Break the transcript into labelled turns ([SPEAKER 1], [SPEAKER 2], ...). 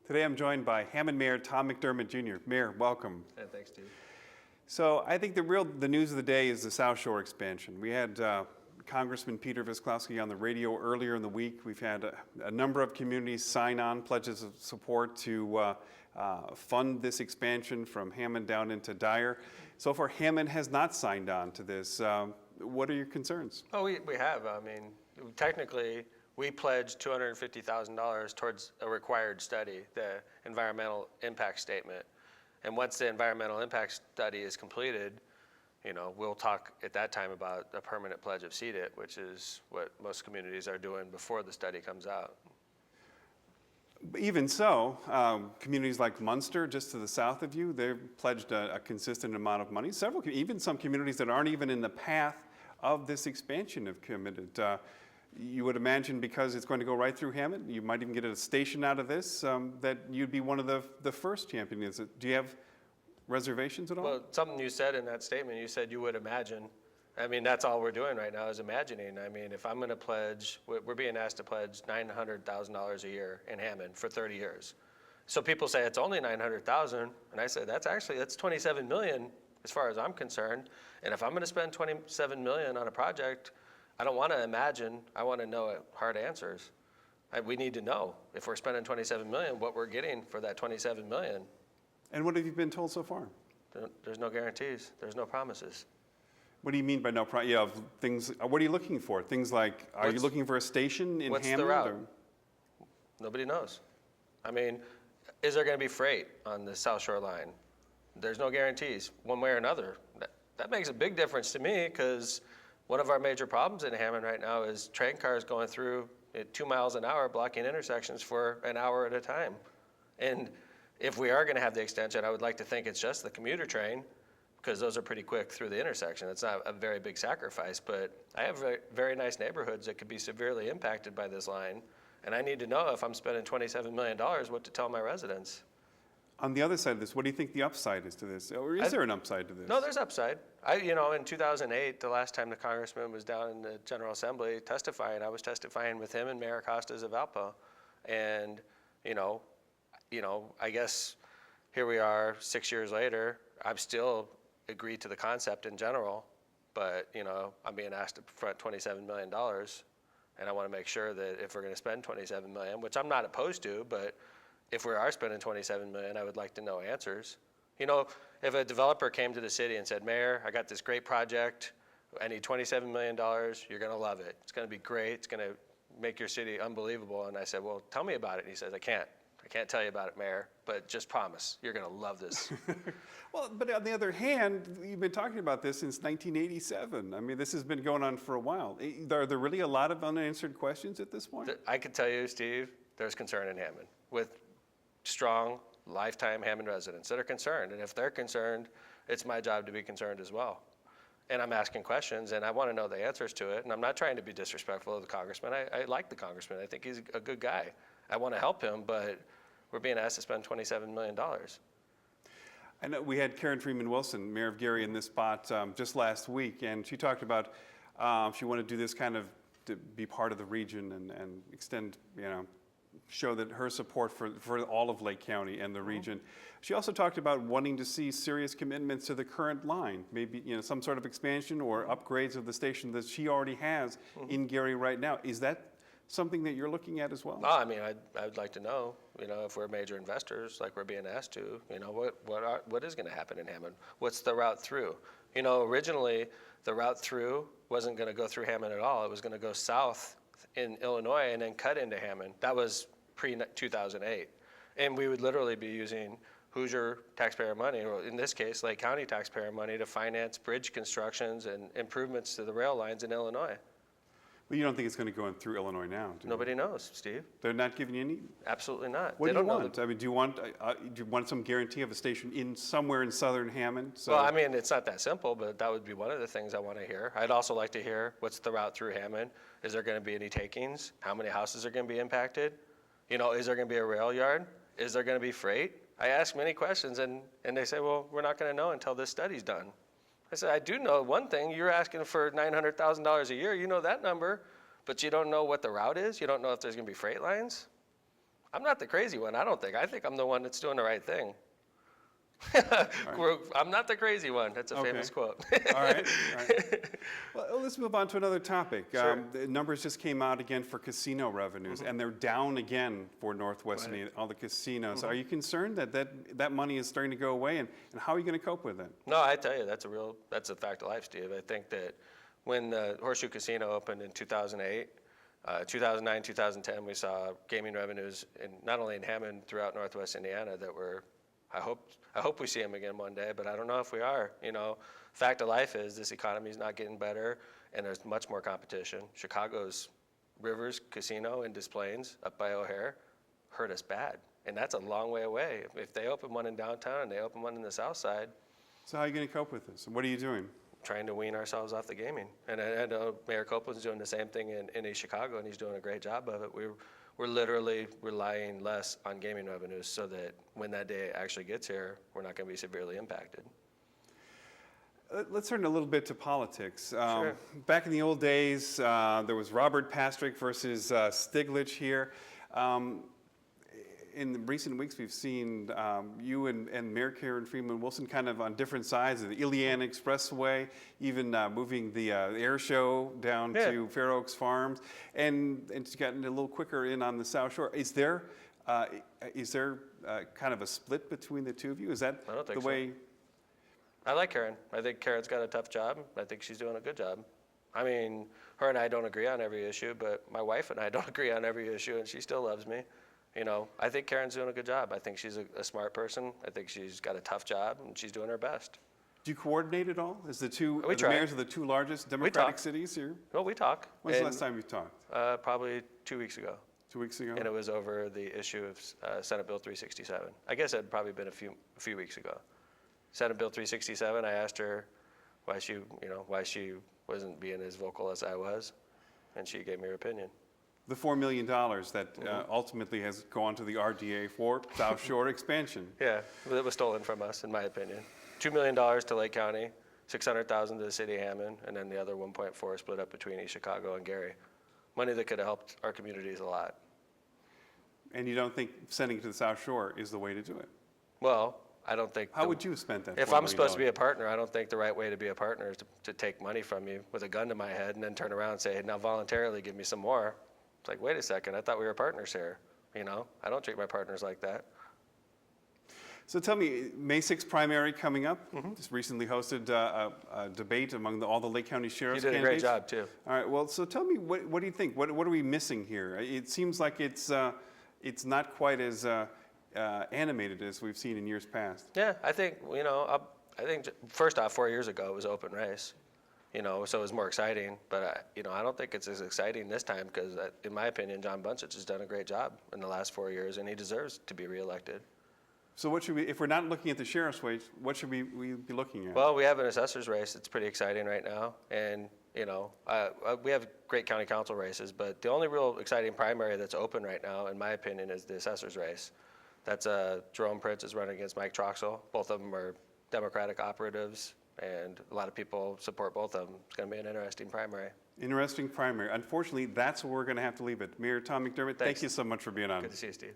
[SPEAKER 1] Today I'm joined by Hammond Mayor Tom McDermott Jr. Mayor, welcome.
[SPEAKER 2] Yeah, thanks, Steve.
[SPEAKER 1] So I think the news of the day is the South Shore expansion. We had Congressman Peter Visklowski on the radio earlier in the week. We've had a number of communities sign on pledges of support to fund this expansion from Hammond down into Dyer. So far, Hammond has not signed on to this. What are your concerns?
[SPEAKER 2] Oh, we have. I mean, technically, we pledged $250,000 towards a required study, the environmental impact statement. And once the environmental impact study is completed, we'll talk at that time about a permanent pledge of CDIT, which is what most communities are doing before the study comes out.
[SPEAKER 1] Even so, communities like Munster, just to the south of you, they've pledged a consistent amount of money. Even some communities that aren't even in the path of this expansion have committed. You would imagine because it's going to go right through Hammond, you might even get a station out of this, that you'd be one of the first champions. Do you have reservations at all?
[SPEAKER 2] Well, something you said in that statement, you said you would imagine. I mean, that's all we're doing right now is imagining. I mean, if I'm going to pledge, we're being asked to pledge $900,000 a year in Hammond for 30 years. So people say it's only $900,000, and I say that's $27 million as far as I'm concerned. And if I'm going to spend $27 million on a project, I don't want to imagine. I want to know hard answers. We need to know if we're spending $27 million, what we're getting for that $27 million.
[SPEAKER 1] And what have you been told so far?
[SPEAKER 2] There's no guarantees. There's no promises.
[SPEAKER 1] What do you mean by no promise? Yeah, things. What are you looking for? Things like, are you looking for a station in Hammond?
[SPEAKER 2] What's the route? Nobody knows. I mean, is there going to be freight on the South Shore line? There's no guarantees one way or another. That makes a big difference to me because one of our major problems in Hammond right now is train cars going through at 2 miles an hour, blocking intersections for an hour at a time. And if we are going to have the extension, I would like to think it's just the commuter train because those are pretty quick through the intersection. It's not a very big sacrifice, but I have very, very nice neighborhoods that could be severely impacted by this line. And I need to know if I'm spending $27 million, what to tell my residents.
[SPEAKER 1] On the other side of this, what do you think the upside is to this? Or is there an upside to this?
[SPEAKER 2] No, there's upside. In 2008, the last time the congressman was down in the General Assembly testifying, I was testifying with him and Mayor Costas of Valpo. And, I guess here we are 6 years later, I'm still agreed to the concept in general, but, I'm being asked to front $27 million. And I want to make sure that if we're going to spend $27 million, which I'm not opposed to, but if we are spending $27 million, I would like to know answers. If a developer came to the city and said, Mayor, I got this great project, I need $27 million, you're going to love it. It's going to be great. It's going to make your city unbelievable. And I said, well, tell me about it. And he says, I can't tell you about it, Mayor, but just promise you're going to love this.
[SPEAKER 1] Well, but on the other hand, you've been talking about this since 1987. I mean, this has been going on for a while. Are there really a lot of unanswered questions at this point?
[SPEAKER 2] I could tell you, Steve, there's concern in Hammond with strong, lifetime Hammond residents that are concerned. And if they're concerned, it's my job to be concerned as well. And I'm asking questions, and I want to know the answers to it. And I'm not trying to be disrespectful of the congressman. I like the congressman. I think he's a good guy. I want to help him, but we're being asked to spend $27 million.
[SPEAKER 1] I know we had Karen Freeman Wilson, Mayor of Gary, in this spot just last week, and she talked about she wanted to do this kind of to be part of the region and extend, show that her support for all of Lake County and the region. She also talked about wanting to see serious commitments to the current line, maybe some sort of expansion or upgrades of the station that she already has in Gary right now. Is that something that you're looking at as well?
[SPEAKER 2] No, I mean, I'd like to know, if we're major investors, like we're being asked to, what is going to happen in Hammond? What's the route through? Originally, the route through wasn't going to go through Hammond at all. It was going to go south in Illinois and then cut into Hammond. That was pre-2008. And we would literally be using Hoosier taxpayer money, or in this case, Lake County taxpayer money, to finance bridge constructions and improvements to the rail lines in Illinois.
[SPEAKER 1] Well, you don't think it's going to go in through Illinois now, do you?
[SPEAKER 2] Nobody knows, Steve.
[SPEAKER 1] They're not giving you any?
[SPEAKER 2] Absolutely not.
[SPEAKER 1] What do you want? I mean, do you want some guarantee of a station somewhere in southern Hammond? So.
[SPEAKER 2] Well, I mean, it's not that simple, but that would be one of the things I want to hear. I'd also like to hear what's the route through Hammond. Is there going to be any takings? How many houses are going to be impacted? Is there going to be a rail yard? Is there going to be freight? I ask many questions, and they say, well, we're not going to know until this study's done. I said, I do know one thing. You're asking for $900,000 a year. You know that number, but you don't know what the route is. You don't know if there's going to be freight lines. I'm not the crazy one, I don't think. I think I'm the one that's doing the right thing. I'm not the crazy one. That's a famous quote.
[SPEAKER 1] All right. Well, let's move on to another topic.
[SPEAKER 2] Sure.
[SPEAKER 1] The numbers just came out again for casino revenues, and they're down again for Northwest and all the casinos. Are you concerned that money is starting to go away, and how are you going to cope with it?
[SPEAKER 2] No, I tell you, that's a fact of life, Steve. I think that when the Horseshoe Casino opened in 2008, 2009, 2010, we saw gaming revenues not only in Hammond, throughout Northwest Indiana that were, I hope we see them again one day, but I don't know if we are. You know, fact of life is this economy is not getting better, and there's much more competition. Chicago's Rivers Casino in Des Plaines up by O'Hare hurt us bad, and that's a long way away. If they open one in downtown and they open one in the south side.
[SPEAKER 1] So how are you going to cope with this? What are you doing?
[SPEAKER 2] Trying to wean ourselves off the gaming. And I know Mayor Copeland's doing the same thing in East Chicago, and he's doing a great job of it. We're literally relying less on gaming revenues so that when that day actually gets here, we're not going to be severely impacted.
[SPEAKER 1] Let's turn a little bit to politics.
[SPEAKER 2] Sure.
[SPEAKER 1] Back in the old days, there was Robert Pastrick versus Stiglitz here. In the recent weeks, we've seen you and Mayor Karen Freeman Wilson kind of on different sides of the Iliana Expressway, even moving the air show down to Fair Oaks Farms, and it's gotten a little quicker in on the South Shore. Is there kind of a split between the two of you? Is that
[SPEAKER 2] I don't think
[SPEAKER 1] the way?
[SPEAKER 2] I like Karen. I think Karen's got a tough job. I think she's doing a good job. I mean, her and I don't agree on every issue, but my wife and I don't agree on every issue, and she still loves me. You know, I think Karen's doing a good job. I think she's a smart person. I think she's got a tough job, and she's doing her best.
[SPEAKER 1] Do you coordinate at all? As the
[SPEAKER 2] try.
[SPEAKER 1] mayors of the two largest Democratic cities here?
[SPEAKER 2] Well, we talk.
[SPEAKER 1] When's the last time you talked?
[SPEAKER 2] Probably 2 weeks ago.
[SPEAKER 1] 2 weeks ago?
[SPEAKER 2] And it was over the issue of Senate Bill 367. I guess it had probably been a few weeks ago. Senate Bill 367, I asked her why she wasn't being as vocal as I was, and she gave me her opinion.
[SPEAKER 1] The $4 million that ultimately has gone to the RDA for South Shore expansion.
[SPEAKER 2] Yeah, it was stolen from us, in my opinion. $2 million to Lake County, $600,000 to the city of Hammond, and then the other 1.4 split up between East Chicago and Gary. Money that could have helped our communities a lot.
[SPEAKER 1] And you don't think sending it to the South Shore is the way to do it?
[SPEAKER 2] Well, I don't think.
[SPEAKER 1] How would you have spent that?
[SPEAKER 2] If I'm supposed to be a partner, I don't think the right way to be a partner is to take money from you with a gun to my head and then turn around and say, hey, now voluntarily give me some more. It's like, wait a second, I thought we were partners here. You know, I don't treat my partners like that.
[SPEAKER 1] So tell me, May 6th primary coming up. Just recently hosted a debate among all the Lake County Sheriff's
[SPEAKER 2] You did
[SPEAKER 1] candidates.
[SPEAKER 2] a great job, too.
[SPEAKER 1] All right, well, so tell me, what do you think? What are we missing here? It seems like it's not quite as animated as we've seen in years past.
[SPEAKER 2] Yeah, I think, I think first off, 4 years ago, it was open race. So it was more exciting, but I don't think it's as exciting this time because, in my opinion, John Buncich has done a great job in the last 4 years, and he deserves to be reelected.
[SPEAKER 1] So what should we, if we're not looking at the sheriff's race, what should we be looking at?
[SPEAKER 2] Well, we have an assessor's race. It's pretty exciting right now, and we have great county council races, but the only real exciting primary that's open right now, in my opinion, is the assessor's race. That's Jerome Prince is running against Mike Troxel. Both of them are Democratic operatives, and a lot of people support both of them. It's going to be an interesting primary.
[SPEAKER 1] Interesting primary. Unfortunately, that's where we're going to have to leave it. Mayor Tom McDermott, thank you so much for being on.
[SPEAKER 2] Good to see you, Steve.